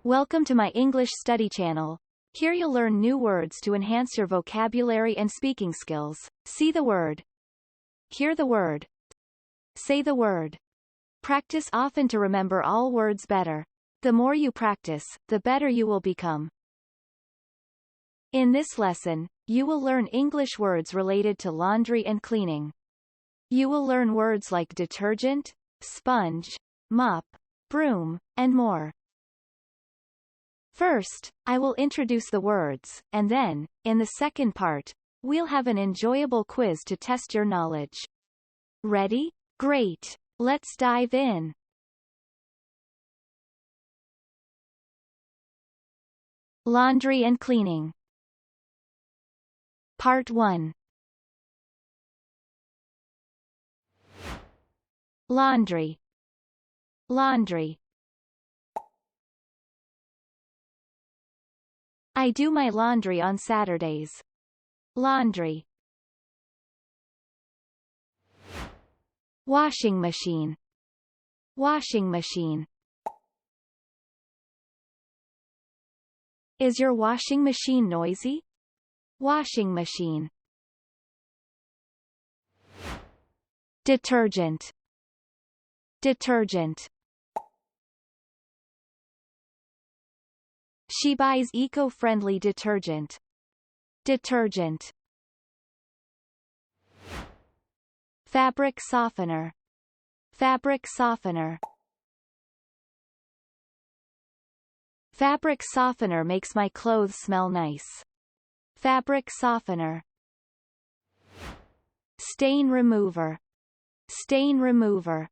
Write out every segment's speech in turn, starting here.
Welcome to my English study channel. Here you'll learn new words to enhance your vocabulary and speaking skills. See the word. Hear the word. Say the word. Practice often to remember all words better. The more you practice, the better you will become. In this lesson, you will learn English words related to laundry and cleaning. You will learn words like detergent, sponge, mop, broom, and more. First, I will introduce the words, and then, in the second part, we'll have an enjoyable quiz to test your knowledge. Ready? Great! Let's dive in. Laundry and cleaning. Part 1. Laundry. Laundry. I do my laundry on Saturdays. Laundry. Washing machine. Washing machine. Is your washing machine noisy? Washing machine. Detergent. Detergent. She buys eco-friendly detergent. Detergent. Fabric softener. Fabric softener. Fabric softener makes my clothes smell nice. Fabric softener. Stain remover. Stain remover.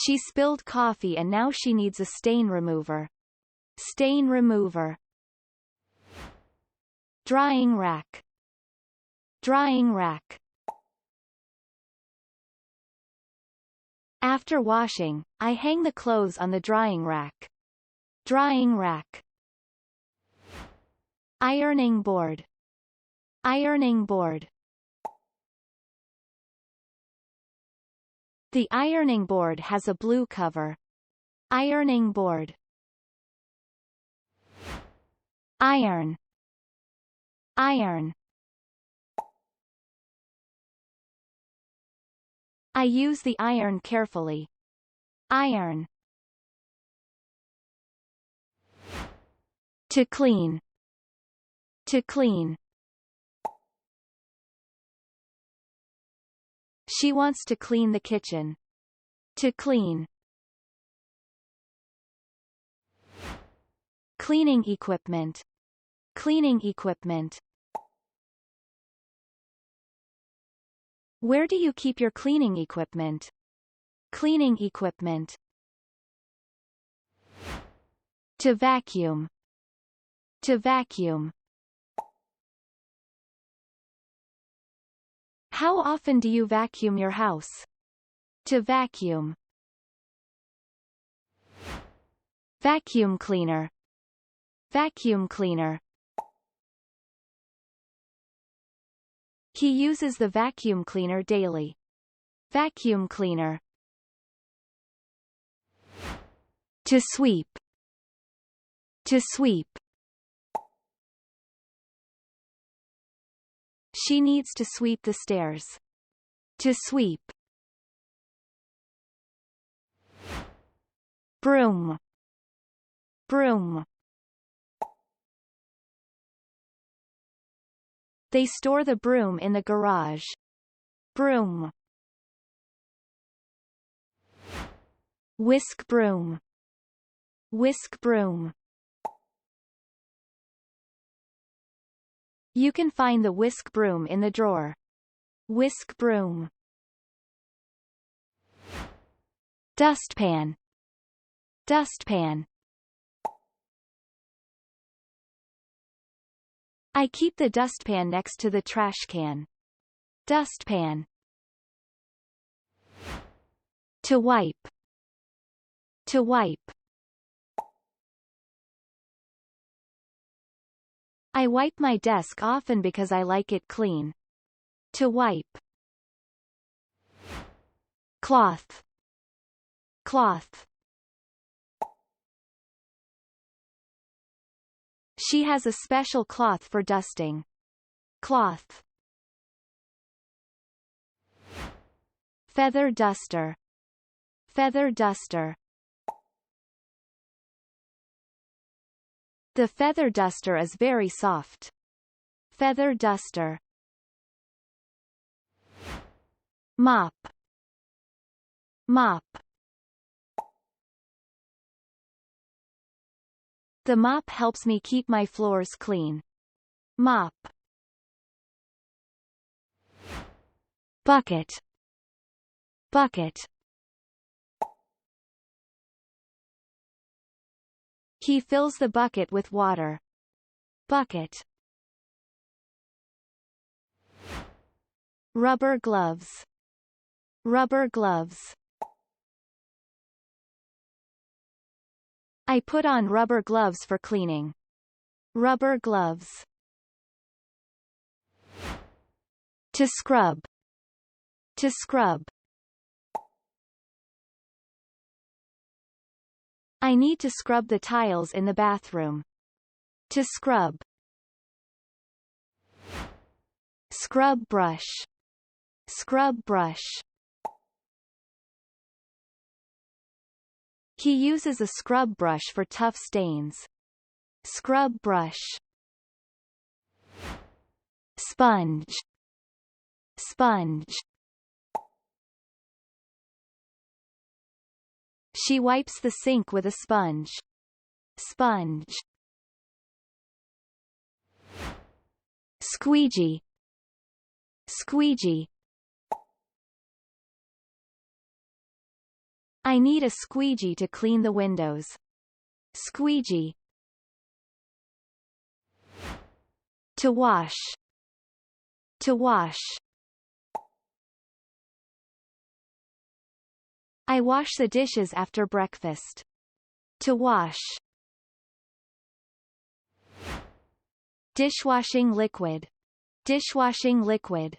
She spilled coffee and now she needs a stain remover. Stain remover. Drying rack. Drying rack. After washing, I hang the clothes on the drying rack. Drying rack. Ironing board. Ironing board. The ironing board has a blue cover. Ironing board. Iron. Iron. I use the iron carefully. Iron. To clean. To clean. She wants to clean the kitchen. To clean. Cleaning equipment. Cleaning equipment. Where do you keep your cleaning equipment? Cleaning equipment. To vacuum. To vacuum. How often do you vacuum your house? To vacuum. Vacuum cleaner. Vacuum cleaner. He uses the vacuum cleaner daily. Vacuum cleaner. To sweep. To sweep. She needs to sweep the stairs. To sweep. Broom. Broom. They store the broom in the garage. Broom. Whisk broom. Whisk broom. You can find the whisk broom in the drawer. Whisk broom. Dustpan. Dustpan. I keep the dustpan next to the trash can. Dustpan. To wipe. To wipe. I wipe my desk often because I like it clean. To wipe. Cloth. Cloth. She has a special cloth for dusting. Cloth. Feather duster. Feather duster. The feather duster is very soft. Feather duster. Mop. Mop. The mop helps me keep my floors clean. Mop. Bucket. Bucket. He fills the bucket with water. Bucket. Rubber gloves. Rubber gloves. I put on rubber gloves for cleaning. Rubber gloves. To scrub. To scrub. I need to scrub the tiles in the bathroom. To scrub. Scrub brush. Scrub brush. He uses a scrub brush for tough stains. Scrub brush. Sponge. Sponge. She wipes the sink with a sponge. Sponge. Squeegee. Squeegee. I need a squeegee to clean the windows. Squeegee. To wash. To wash. I wash the dishes after breakfast. To wash. Dishwashing liquid. Dishwashing liquid.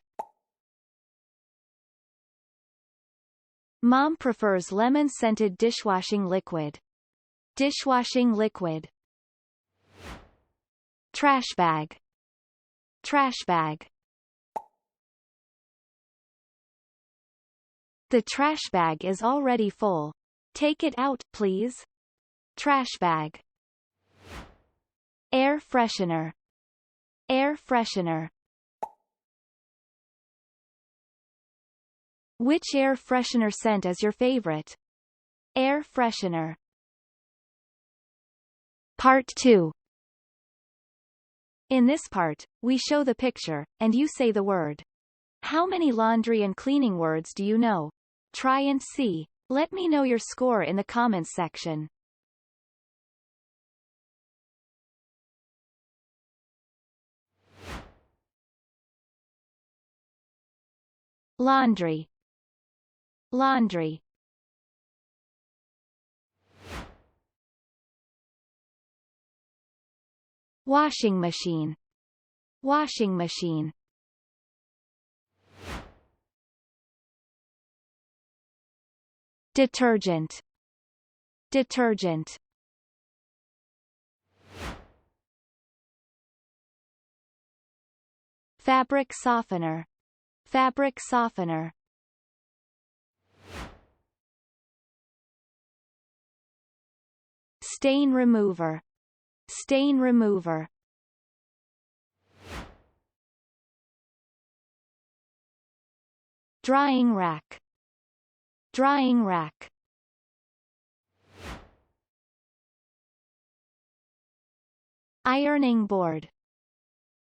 Mom prefers lemon-scented dishwashing liquid. Dishwashing liquid. Trash bag. Trash bag. The trash bag is already full. Take it out, please. Trash bag. Air freshener. Air freshener. Which air freshener scent is your favorite? Air freshener. Part 2. In this part, we show the picture, and you say the word. How many laundry and cleaning words do you know? Try and see. Let me know your score in the comments section. Laundry. Laundry. Washing machine. Washing machine. Detergent. Detergent. Fabric softener. Fabric softener. Stain remover. Stain remover. Drying rack. Drying rack. Ironing board.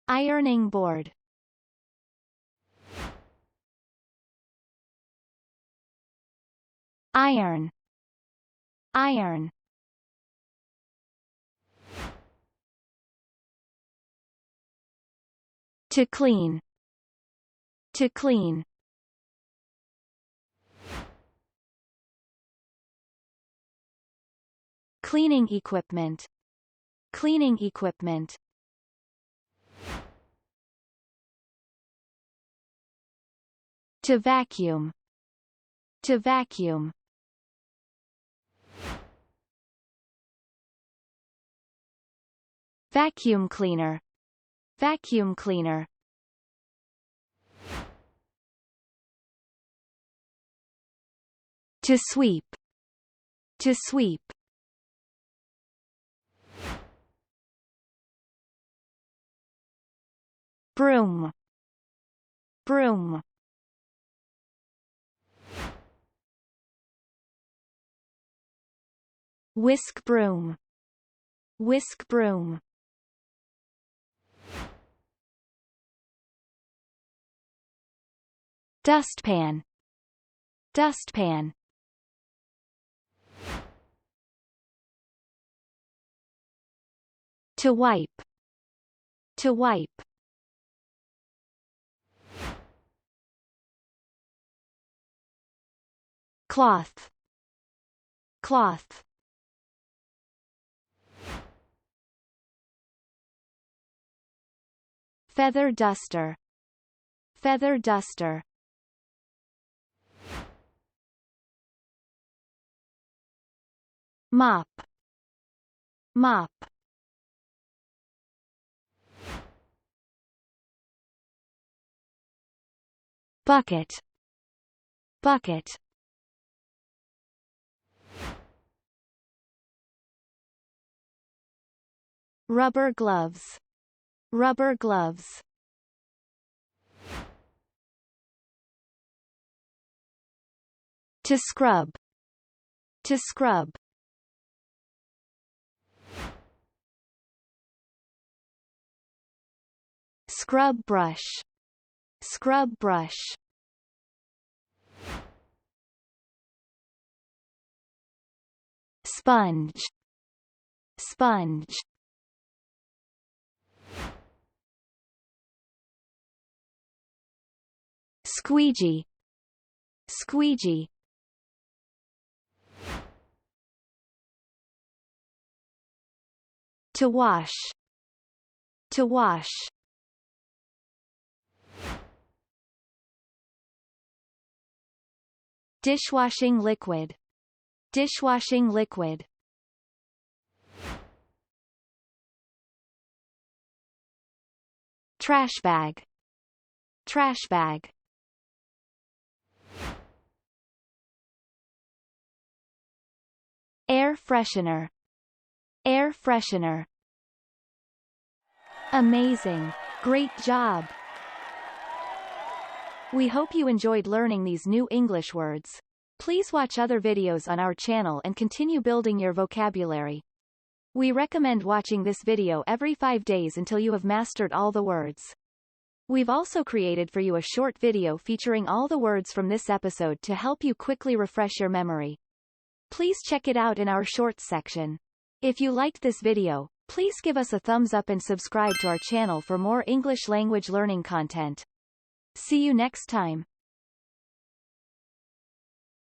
Ironing board. Iron. Iron. To clean. To clean. Cleaning equipment. Cleaning equipment. To vacuum. To vacuum. Vacuum cleaner. Vacuum cleaner. To sweep. To sweep. Broom. Broom. Whisk broom. Whisk broom. Dustpan. Dustpan. To wipe. To wipe. Cloth. Cloth. Feather duster. Feather duster. Mop. Mop. Bucket. Bucket. Rubber gloves. Rubber gloves. To scrub. To scrub. Scrub brush. Scrub brush. Sponge. Sponge. Squeegee. Squeegee. To wash. To wash. Dishwashing liquid. Dishwashing liquid. Trash bag. Trash bag. Air freshener. Air freshener. Amazing. Great job. We hope you enjoyed learning these new English words. Please watch other videos on our channel and continue building your vocabulary. We recommend watching this video every 5 days until you have mastered all the words. We've also created for you a short video featuring all the words from this episode to help you quickly refresh your memory. Please check it out in our shorts section. If you liked this video, please give us a thumbs up and subscribe to our channel for more English language learning content. See you next time.